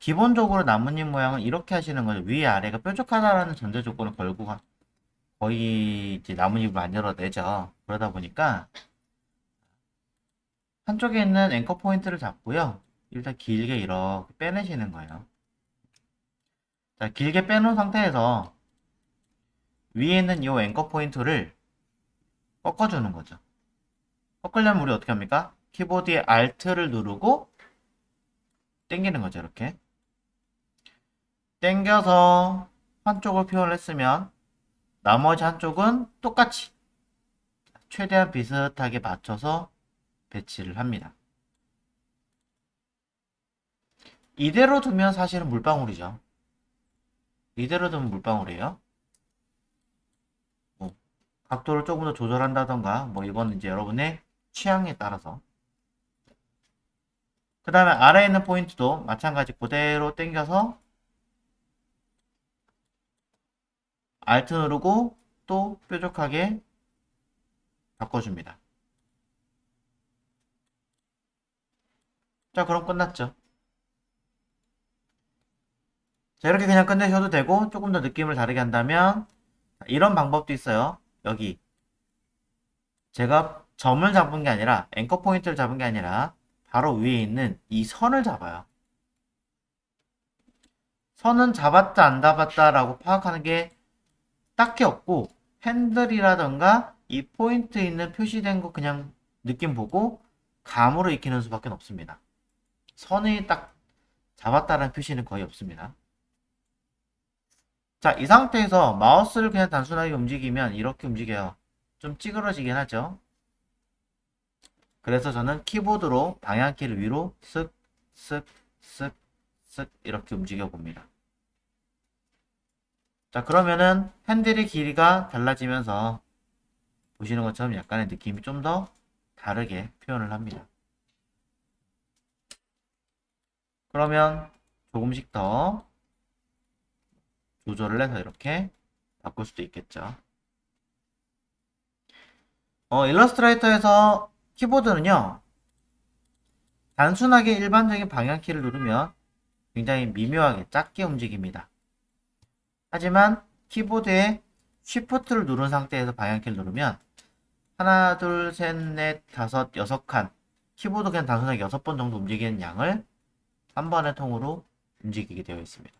기본적으로 나뭇잎 모양은 이렇게 하시는 거죠. 위 아래가 뾰족하다라는 전제 조건을 걸고 거의 이제 나뭇잎을 만들어내죠. 그러다 보니까 한쪽에 있는 앵커 포인트를 잡고요. 일단 길게 이렇게 빼내시는 거예요. 자, 길게 빼놓은 상태에서 위에 있는 이 앵커 포인트를 꺾어주는 거죠. 꺾으려면 우리 어떻게 합니까? 키보드의 Alt를 누르고 당기는 거죠. 이렇게 당겨서 한쪽을 표현을 했으면 나머지 한쪽은 똑같이 최대한 비슷하게 맞춰서 배치를 합니다. 이대로 두면 사실은 물방울이죠. 이대로 두면 물방울이에요. 뭐 각도를 조금 더 조절한다던가 뭐 이건 이제 여러분의 취향에 따라서. 그 다음에 아래에 있는 포인트도 마찬가지 그대로 당겨서 Alt 누르고 또 뾰족하게 바꿔줍니다. 자, 그럼 끝났죠. 자, 이렇게 그냥 끝내셔도 되고 조금 더 느낌을 다르게 한다면 이런 방법도 있어요. 여기 제가 점을 잡은 게 아니라 앵커 포인트를 잡은 게 아니라 바로 위에 있는 이 선을 잡아요. 선은 잡았다 안 잡았다 라고 파악하는 게 딱히 없고 핸들이라던가 이 포인트 있는 표시된 거 그냥 느낌 보고 감으로 익히는 수밖에 없습니다. 선이 딱 잡았다는 표시는 거의 없습니다. 자, 이 상태에서 마우스를 그냥 단순하게 움직이면 이렇게 움직여요. 좀 찌그러지긴 하죠. 그래서 저는 키보드로 방향키를 위로 쓱, 쓱, 쓱, 쓱 이렇게 움직여 봅니다. 자, 그러면은 핸들의 길이가 달라지면서 보시는 것처럼 약간의 느낌이 좀 더 다르게 표현을 합니다. 그러면 조금씩 더 조절을 해서 이렇게 바꿀 수도 있겠죠. 일러스트레이터에서 키보드는요, 단순하게 일반적인 방향키를 누르면 굉장히 미묘하게 작게 움직입니다. 하지만 키보드에 Shift를 누른 상태에서 방향키를 누르면 하나, 둘, 셋, 넷, 다섯, 여섯 칸 키보드 그냥 단순하게 6번 정도 움직이는 양을 한 번의 통으로 움직이게 되어 있습니다.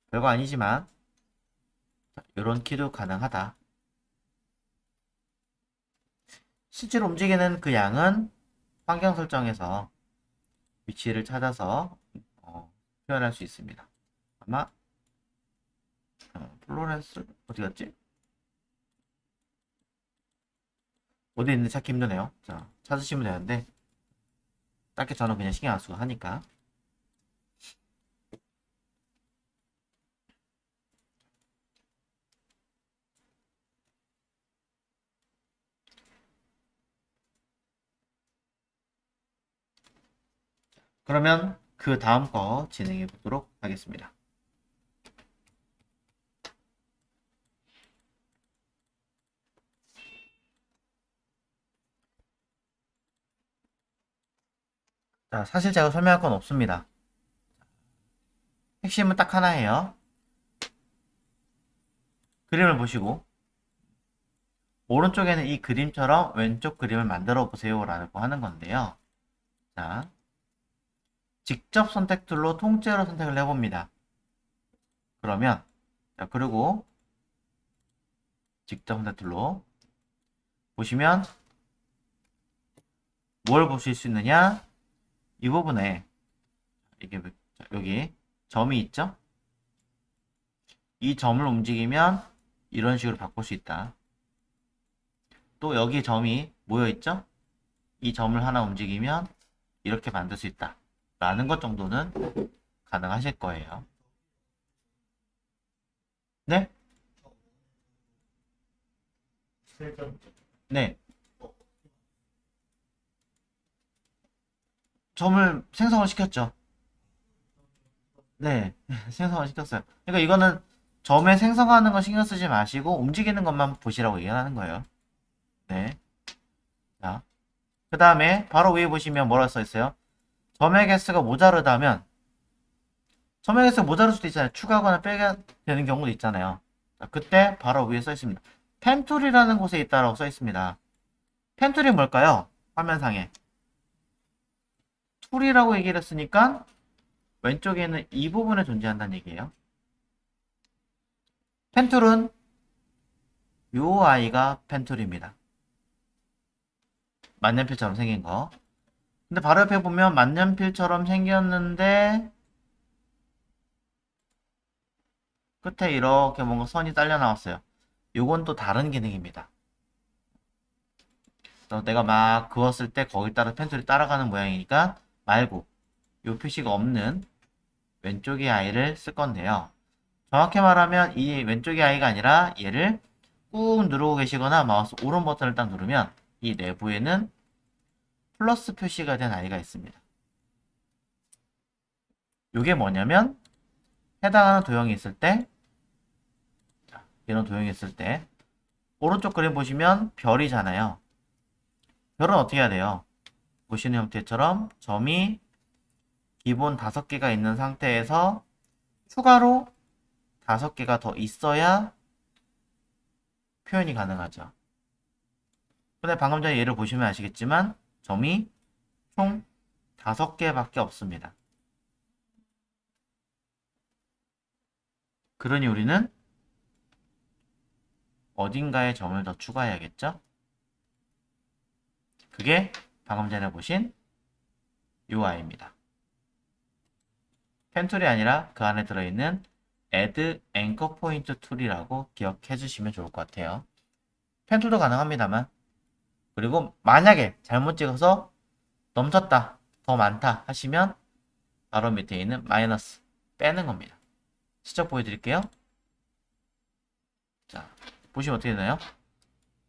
별거 아니지만 이런 키도 가능하다. 실제로 움직이는 그 양은 환경 설정에서 위치를 찾아서 표현할 수 있습니다. 아마 플로렌스 어디 갔지? 어디 있는지 찾기 힘드네요. 자, 찾으시면 되는데 딱히 저는 그냥 신경 안 쓰고 하니까. 그러면 그 다음 거 진행해 보도록 하겠습니다. 자, 사실 제가 설명할 건 없습니다. 핵심은 딱 하나예요. 그림을 보시고 오른쪽에는 이 그림처럼 왼쪽 그림을 만들어 보세요 라고 하는 건데요. 자, 직접 선택 툴로 통째로 선택을 해봅니다. 그러면 자, 그리고 직접 선택 툴로 보시면 뭘 보실 수 있느냐? 이 부분에 이게 여기 점이 있죠? 이 점을 움직이면 이런 식으로 바꿀 수 있다. 또 여기 점이 모여 있죠? 이 점을 하나 움직이면 이렇게 만들 수 있다. 라는 것 정도는 가능하실 거예요. 네? 네. 점을 생성을 시켰죠. 네. 생성을 시켰어요. 그러니까 이거는 점에 생성하는 거 신경 쓰지 마시고 움직이는 것만 보시라고 얘기하는 거예요. 네. 자. 그 다음에 바로 위에 보시면 뭐라 써 있어요? 점의 개수가 모자르다면 점액에서 모자랄 수도 있잖아요. 추가하거나 빼야 되는 경우도 있잖아요. 자, 그때 바로 위에 써 있습니다. 펜툴이라는 곳에 있다라고 써 있습니다. 펜툴이 뭘까요? 화면상에 툴이라고 얘기를 했으니까 왼쪽에는 이 부분에 존재한다는 얘기예요. 펜툴은 요 아이가 펜툴입니다. 만년필처럼 생긴 거. 근데 바로 옆에 보면 만년필처럼 생겼는데 끝에 이렇게 뭔가 선이 딸려 나왔어요. 요건 또 다른 기능입니다. 그래서 내가 막 그었을 때 거기 따라 펜툴이 따라가는 모양이니까 말고 요 표시가 없는 왼쪽의 아이를 쓸 건데요. 정확히 말하면 이 왼쪽의 아이가 아니라 얘를 꾹 누르고 계시거나 마우스 오른 버튼을 딱 누르면 이 내부에는 플러스 표시가 된 아이가 있습니다. 이게 뭐냐면 해당하는 도형이 있을 때, 이런 도형이 있을 때 오른쪽 그림 보시면 별이잖아요. 별은 어떻게 해야 돼요? 보시는 형태처럼 점이 기본 5개가 있는 상태에서 추가로 5개가 더 있어야 표현이 가능하죠. 근데 방금 전에 예를 보시면 아시겠지만 점이 총 5개밖에 없습니다. 그러니 우리는 어딘가에 점을 더 추가해야겠죠? 그게 방금 전에 보신 UI입니다. 펜툴이 아니라 그 안에 들어있는 Add Anchor Point 툴이라고 기억해 주시면 좋을 것 같아요. 펜툴도 가능합니다만, 그리고 만약에 잘못 찍어서 넘쳤다, 더 많다 하시면 바로 밑에 있는 마이너스 빼는 겁니다. 시작 보여드릴게요. 자, 보시면 어떻게 되나요?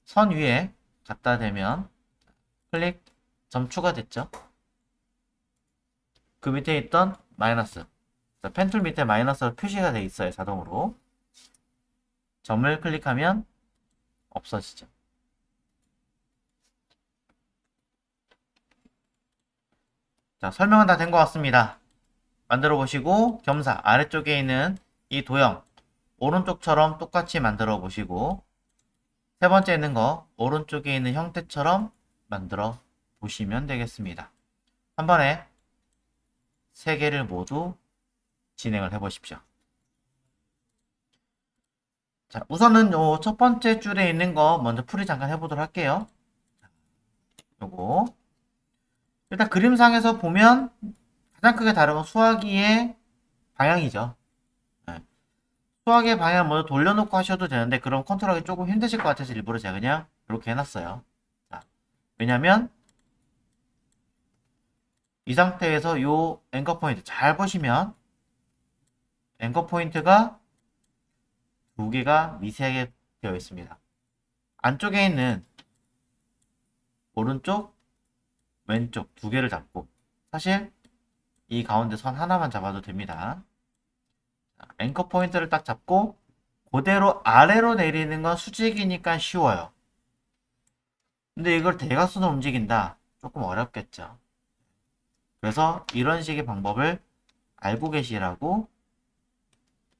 선 위에 갖다 대면 클릭, 점 추가됐죠? 그 밑에 있던 마이너스, 펜툴 밑에 마이너스가 표시가 되어 있어요. 자동으로. 점을 클릭하면 없어지죠. 자, 설명은 다 된 것 같습니다. 만들어 보시고 겸사 아래쪽에 있는 이 도형 오른쪽처럼 똑같이 만들어 보시고 세 번째 있는 거 오른쪽에 있는 형태처럼 만들어 보시면 되겠습니다. 한 번에 세 개를 모두 진행을 해 보십시오. 자, 우선은 요 첫 번째 줄에 있는 거 먼저 풀이 잠깐 해보도록 할게요. 요거 일단 그림상에서 보면 가장 크게 다른 건 수화기의 방향이죠. 네. 수화기의 방향을 먼저 돌려놓고 하셔도 되는데 그럼 컨트롤하기 조금 힘드실 것 같아서 일부러 제가 그냥 이렇게 해놨어요. 자, 왜냐면 이 상태에서 요 앵커 포인트 잘 보시면 앵커 포인트가 두 개가 미세하게 되어 있습니다. 안쪽에 있는 오른쪽, 왼쪽 두 개를 잡고 사실 이 가운데 선 하나만 잡아도 됩니다. 앵커 포인트를 딱 잡고 그대로 아래로 내리는 건 수직이니까 쉬워요. 근데 이걸 대각선으로 움직인다. 조금 어렵겠죠. 그래서 이런 식의 방법을 알고 계시라고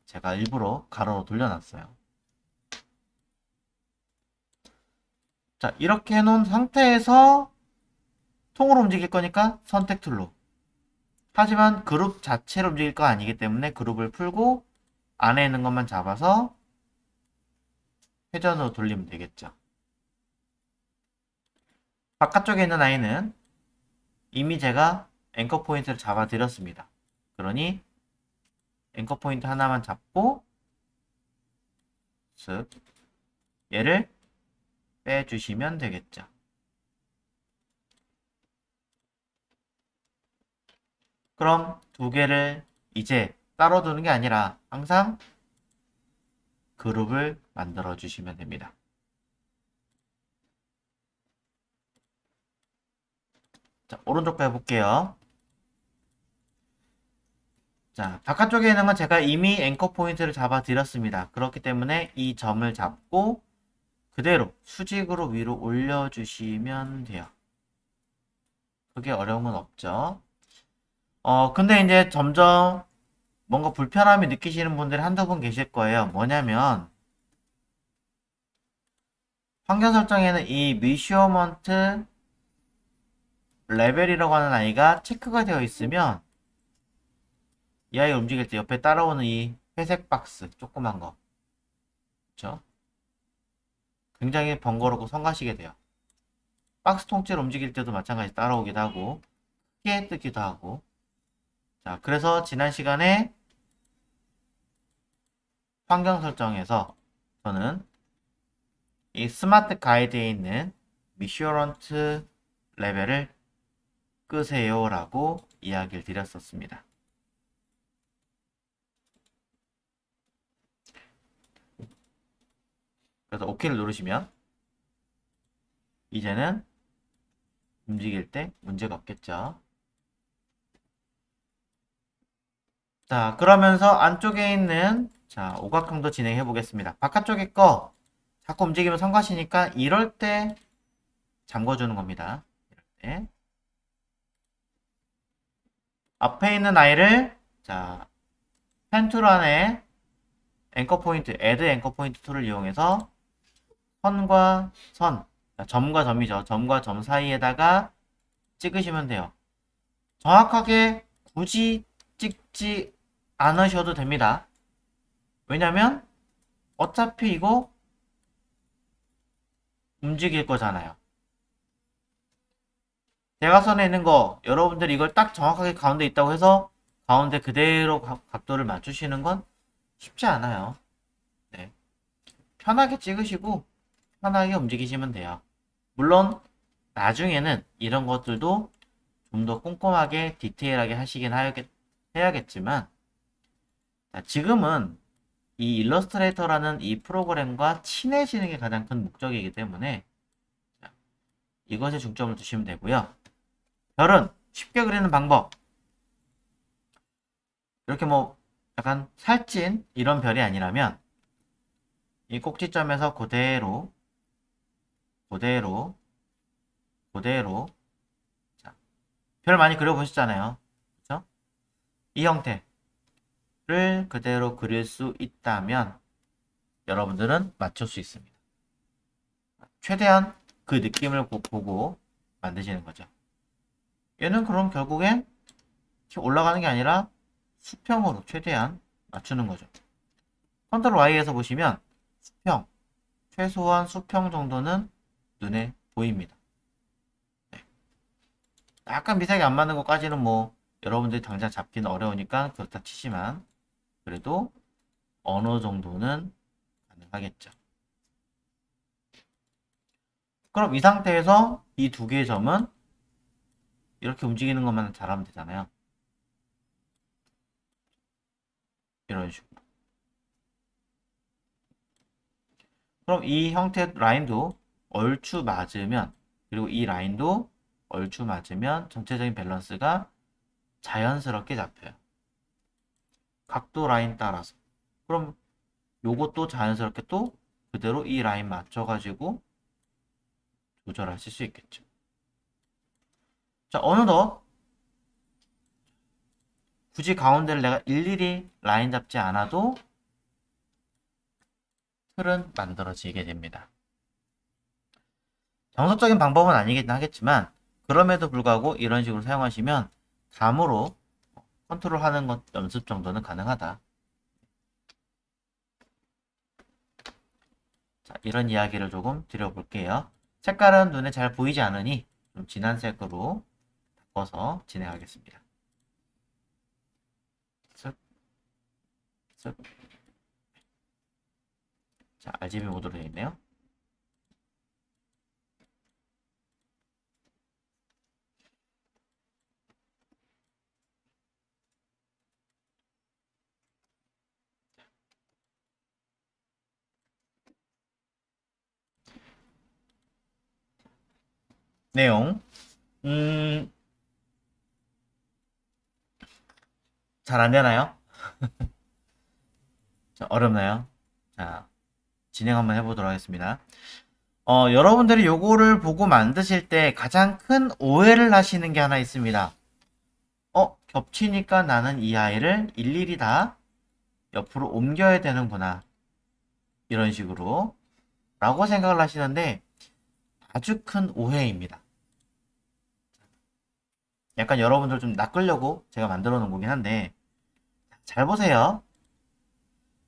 제가 일부러 가로로 돌려놨어요. 자, 이렇게 해놓은 상태에서 통으로 움직일 거니까 선택 툴로. 하지만 그룹 자체로 움직일 거 아니기 때문에 그룹을 풀고 안에 있는 것만 잡아서 회전으로 돌리면 되겠죠. 바깥쪽에 있는 아이는 이미 제가 앵커 포인트를 잡아 드렸습니다. 그러니 앵커 포인트 하나만 잡고 쓱 얘를 빼주시면 되겠죠. 그럼 두 개를 이제 따로 두는 게 아니라 항상 그룹을 만들어 주시면 됩니다. 자, 오른쪽 해볼게요. 자, 바깥쪽에 있는 건 제가 이미 앵커 포인트를 잡아 드렸습니다. 그렇기 때문에 이 점을 잡고 그대로 수직으로 위로 올려주시면 돼요. 그게 어려운 건 없죠. 근데 이제 점점 뭔가 불편함이 느끼시는 분들이 한두 분 계실 거예요. 뭐냐면 환경 설정에는 이 미슈어먼트 레벨이라고 하는 아이가 체크가 되어 있으면 이 아이가 움직일 때 옆에 따라오는 이 회색 박스 조그만 거, 그쵸? 굉장히 번거롭고 성가시게 돼요. 박스 통째로 움직일 때도 마찬가지 따라오기도 하고 크게 뜨기도 하고. 자, 그래서 지난 시간에 환경 설정에서 저는 이 스마트 가이드에 있는 미슈어런트 레벨을 끄세요 라고 이야기를 드렸었습니다. 그래서 OK를 누르시면 이제는 움직일 때 문제가 없겠죠. 자, 그러면서 안쪽에 있는 자, 오각형도 진행해 보겠습니다. 바깥쪽에 거 자꾸 움직이면 성가시니까 이럴 때 잠궈주는 겁니다. 이럴 때 앞에 있는 아이를 자, 펜 툴 안에 앵커 포인트, 애드 앵커 포인트 툴을 이용해서 선과 선, 점과 점이죠. 점과 점 사이에다가 찍으시면 돼요. 정확하게 굳이 찍지 않으셔도 됩니다. 왜냐면 어차피 이거 움직일 거잖아요. 대각선에 있는 거 여러분들이 이걸 딱 정확하게 가운데 있다고 해서 가운데 그대로 각도를 맞추시는 건 쉽지 않아요. 네. 편하게 찍으시고 편하게 움직이시면 돼요. 물론 나중에는 이런 것들도 좀 더 꼼꼼하게 디테일하게 하시긴 해야겠지만 지금은 이 일러스트레이터라는 이 프로그램과 친해지는 게 가장 큰 목적이기 때문에 이것에 중점을 두시면 되고요. 별은 쉽게 그리는 방법. 이렇게 뭐 약간 살찐 이런 별이 아니라면 이 꼭지점에서 그대로 자, 별 많이 그려보셨잖아요. 그렇죠? 이 형태를 그대로 그릴 수 있다면 여러분들은 맞출 수 있습니다. 최대한 그 느낌을 보고 만드시는 거죠. 얘는 그럼 결국엔 올라가는 게 아니라 수평으로 최대한 맞추는 거죠. 컨트롤 Y에서 보시면 수평, 최소한 수평 정도는 눈에 보입니다. 네. 약간 미세하게 안 맞는 것까지는 뭐 여러분들이 당장 잡기는 어려우니까 그렇다 치지만 그래도 어느 정도는 가능하겠죠. 그럼 이 상태에서 이 두 개의 점은 이렇게 움직이는 것만 잘하면 되잖아요. 이런 식으로. 그럼 이 형태 라인도 얼추 맞으면, 그리고 이 라인도 얼추 맞으면 전체적인 밸런스가 자연스럽게 잡혀요. 각도 라인 따라서. 그럼 요것도 자연스럽게 또 그대로 이 라인 맞춰가지고 조절하실 수 있겠죠. 자, 어느덧 굳이 가운데를 내가 일일이 라인 잡지 않아도 틀은 만들어지게 됩니다. 정석적인 방법은 아니긴 하겠지만 그럼에도 불구하고 이런 식으로 사용하시면 감으로 컨트롤하는 것 연습 정도는 가능하다. 자, 이런 이야기를 조금 드려볼게요. 색깔은 눈에 잘 보이지 않으니 좀 진한 색으로 바꿔서 진행하겠습니다. 쓱, 쓱. 자, RGB 모드로 되어 있네요. 내용. 잘 안 되나요? 자, 어렵나요? 자, 진행 한번 해보도록 하겠습니다. 여러분들이 요거를 보고 만드실 때 가장 큰 오해를 하시는 게 하나 있습니다. 겹치니까 나는 이 아이를 일일이 다 옆으로 옮겨야 되는구나. 이런 식으로 라고 생각을 하시는데 아주 큰 오해입니다. 약간 여러분들 좀 낚으려고 제가 만들어 놓은 거긴 한데 잘 보세요.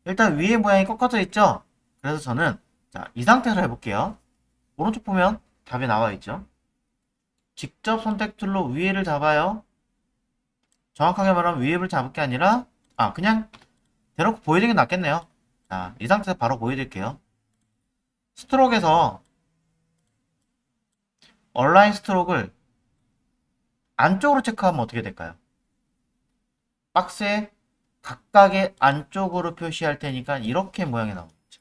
일단 위에 모양이 꺾어져 있죠? 그래서 저는 자, 이 상태로 해볼게요. 오른쪽 보면 답이 나와 있죠? 직접 선택 툴로 위에를 잡아요. 정확하게 말하면 위에를 잡을 게 아니라 그냥 대놓고 보여드리는 게 낫겠네요. 자, 이 상태에서 바로 보여드릴게요. 스트로크에서 얼라인 스트로크를 안쪽으로 체크하면 어떻게 될까요? 박스의 각각의 안쪽으로 표시할 테니까 이렇게 모양이 나오겠죠.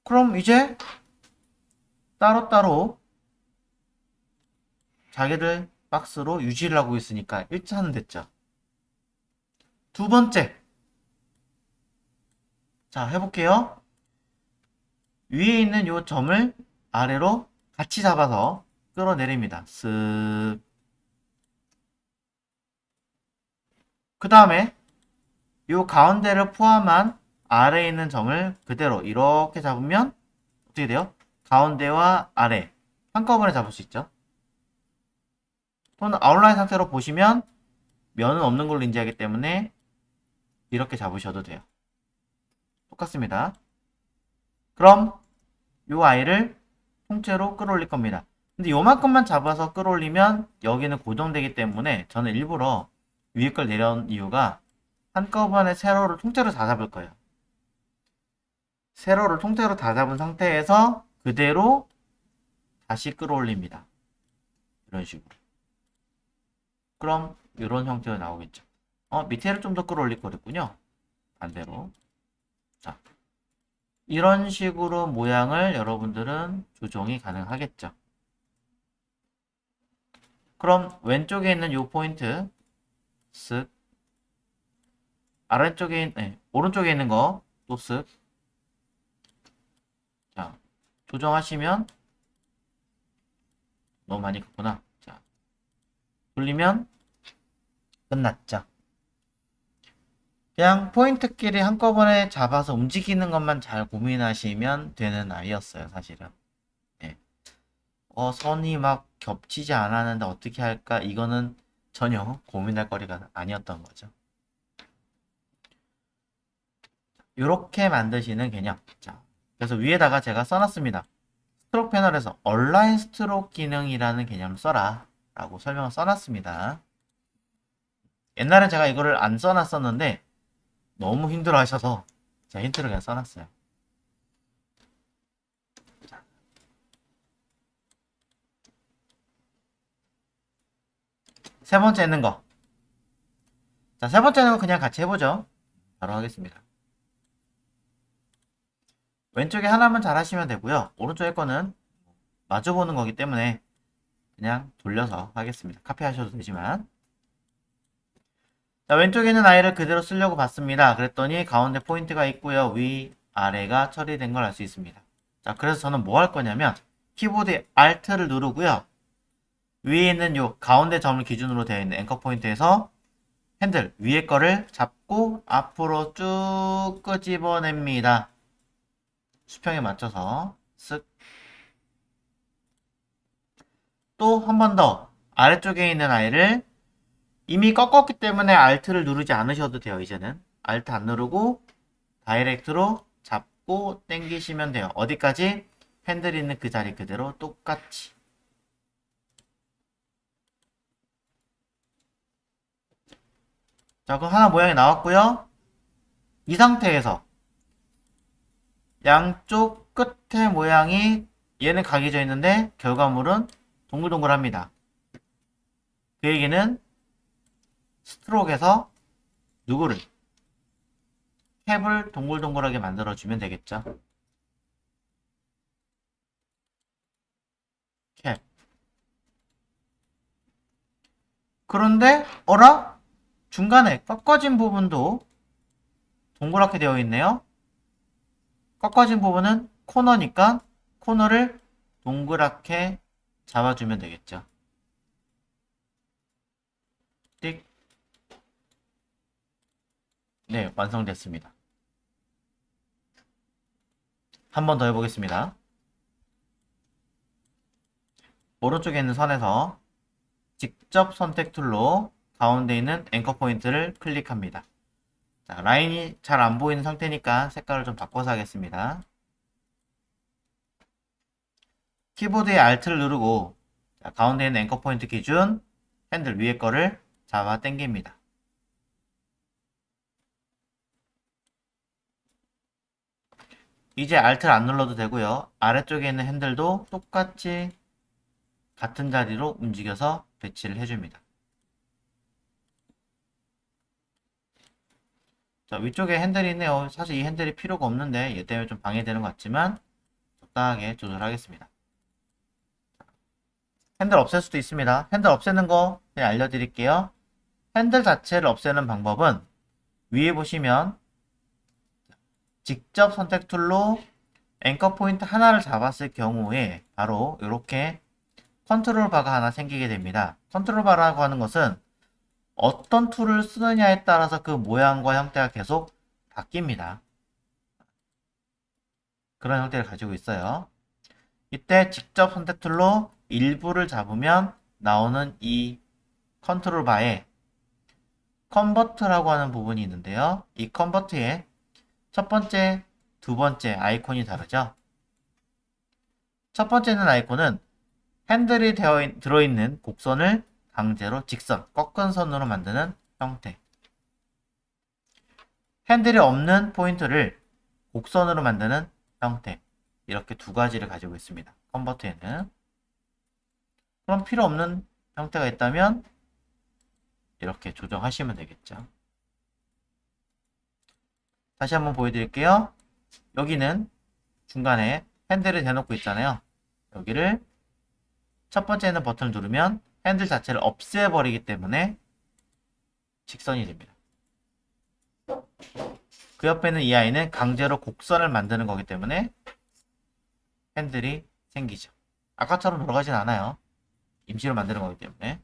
그럼 이제 따로따로 자기들 박스로 유지를 하고 있으니까 1차는 됐죠. 두 번째. 자, 해볼게요. 위에 있는 요 점을 아래로 같이 잡아서 끌어내립니다. 쓱. 그 다음에 요 가운데를 포함한 아래에 있는 점을 그대로 이렇게 잡으면 어떻게 돼요? 가운데와 아래 한꺼번에 잡을 수 있죠. 또는 아웃라인 상태로 보시면 면은 없는 걸로 인지하기 때문에 이렇게 잡으셔도 돼요. 똑같습니다. 그럼 요 아이를 통째로 끌어올릴 겁니다. 근데 요만큼만 잡아서 끌어올리면 여기는 고정되기 때문에 저는 일부러 위에 걸 내려온 이유가 한꺼번에 세로를 통째로 다 잡을 거예요. 세로를 통째로 다 잡은 상태에서 그대로 다시 끌어올립니다. 이런 식으로. 그럼 이런 형태로 나오겠죠. 밑에를 좀 더 끌어올릴 거랬군요. 반대로. 자, 이런 식으로 모양을 여러분들은 조정이 가능하겠죠. 그럼 왼쪽에 있는 이 포인트 쓱 오른쪽에 있는 거 또 쓱 자, 조정하시면 너무 많이 갔구나. 자, 돌리면 끝났죠. 그냥 포인트끼리 한꺼번에 잡아서 움직이는 것만 잘 고민하시면 되는 아이였어요, 사실은. 예. 선이 막 겹치지 않았는데 어떻게 할까? 이거는 전혀 고민할 거리가 아니었던 거죠. 이렇게 만드시는 개념. 자, 그래서 위에다가 제가 써놨습니다. 스트로크 패널에서 얼라인 스트로크 기능이라는 개념을 써라 라고 설명을 써놨습니다. 옛날엔 제가 이거를 안 써놨었는데 너무 힘들어 하셔서 제가 힌트를 그냥 써놨어요. 세 번째 있는 거. 자, 세 번째 있는 거 그냥 같이 해보죠. 바로 하겠습니다. 왼쪽에 하나만 잘 하시면 되고요. 오른쪽에 거는 마주보는 거기 때문에 그냥 돌려서 하겠습니다. 카피하셔도 되지만. 자, 왼쪽에 있는 아이를 그대로 쓰려고 봤습니다. 그랬더니 가운데 포인트가 있고요. 위, 아래가 처리된 걸 알 수 있습니다. 자, 그래서 저는 뭐 할 거냐면 키보드에 Alt를 누르고요. 위에 있는 요 가운데 점을 기준으로 되어 있는 앵커 포인트에서 핸들 위에 거를 잡고 앞으로 쭉 끄집어냅니다. 수평에 맞춰서 쓱. 또 한 번 더 아래쪽에 있는 아이를 이미 꺾었기 때문에 Alt를 누르지 않으셔도 돼요. 이제는 Alt 안 누르고 다이렉트로 잡고 당기시면 돼요. 어디까지? 핸들 있는 그 자리 그대로 똑같이. 자, 그럼 하나 모양이 나왔고요. 이 상태에서 양쪽 끝에 모양이 얘는 각이 져 있는데 결과물은 동글동글합니다. 그 얘기는 스트로크에서 누구를 캡을 동글동글하게 만들어주면 되겠죠. 캡. 그런데 어라? 중간에 꺾어진 부분도 동그랗게 되어 있네요. 꺾어진 부분은 코너니까 코너를 동그랗게 잡아주면 되겠죠. 띡. 네, 완성됐습니다. 한 번 더 해보겠습니다. 오른쪽에 있는 선에서 직접 선택 툴로 가운데 있는 앵커 포인트를 클릭합니다. 자, 라인이 잘 안 보이는 상태니까 색깔을 좀 바꿔서 하겠습니다. 키보드의 Alt를 누르고 자, 가운데 있는 앵커 포인트 기준 핸들 위에 거를 잡아 당깁니다. 이제 Alt를 안 눌러도 되고요. 아래쪽에 있는 핸들도 똑같이 같은 자리로 움직여서 배치를 해줍니다. 자, 위쪽에 핸들이 있네요. 사실 이 핸들이 필요가 없는데 얘 때문에 좀 방해되는 것 같지만 적당하게 조절하겠습니다. 핸들 없앨 수도 있습니다. 핸들 없애는 거 그냥 알려드릴게요. 핸들 자체를 없애는 방법은 위에 보시면 직접 선택 툴로 앵커 포인트 하나를 잡았을 경우에 바로 이렇게 컨트롤 바가 하나 생기게 됩니다. 컨트롤 바라고 하는 것은 어떤 툴을 쓰느냐에 따라서 그 모양과 형태가 계속 바뀝니다. 그런 형태를 가지고 있어요. 이때 직접 선택 툴로 일부를 잡으면 나오는 이 컨트롤 바에 컨버트라고 하는 부분이 있는데요. 이 컨버트에 첫 번째, 두 번째 아이콘이 다르죠. 첫 번째는 아이콘은 핸들이 들어있는 곡선을 강제로 직선, 꺾은 선으로 만드는 형태. 핸들이 없는 포인트를 곡선으로 만드는 형태. 이렇게 두 가지를 가지고 있습니다. 컨버트에는. 그럼 필요 없는 형태가 있다면 이렇게 조정하시면 되겠죠. 다시 한번 보여드릴게요. 여기는 중간에 핸들을 대놓고 있잖아요. 여기를 첫 번째는 버튼을 누르면 핸들 자체를 없애버리기 때문에 직선이 됩니다. 그 옆에 있는 이 아이는 강제로 곡선을 만드는 거기 때문에 핸들이 생기죠. 아까처럼 돌아가진 않아요. 임시로 만드는 거기 때문에.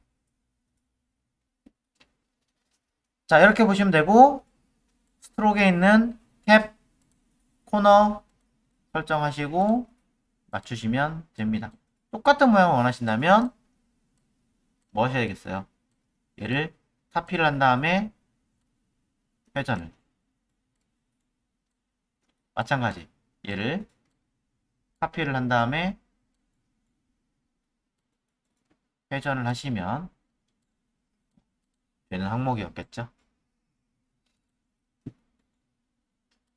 자, 이렇게 보시면 되고 스트로크에 있는 캡, 코너 설정하시고 맞추시면 됩니다. 똑같은 모양을 원하신다면 뭐 하셔야 되겠어요? 얘를 카피를 한 다음에 회전을 마찬가지 얘를 카피를 한 다음에 회전을 하시면 되는 항목이었겠죠.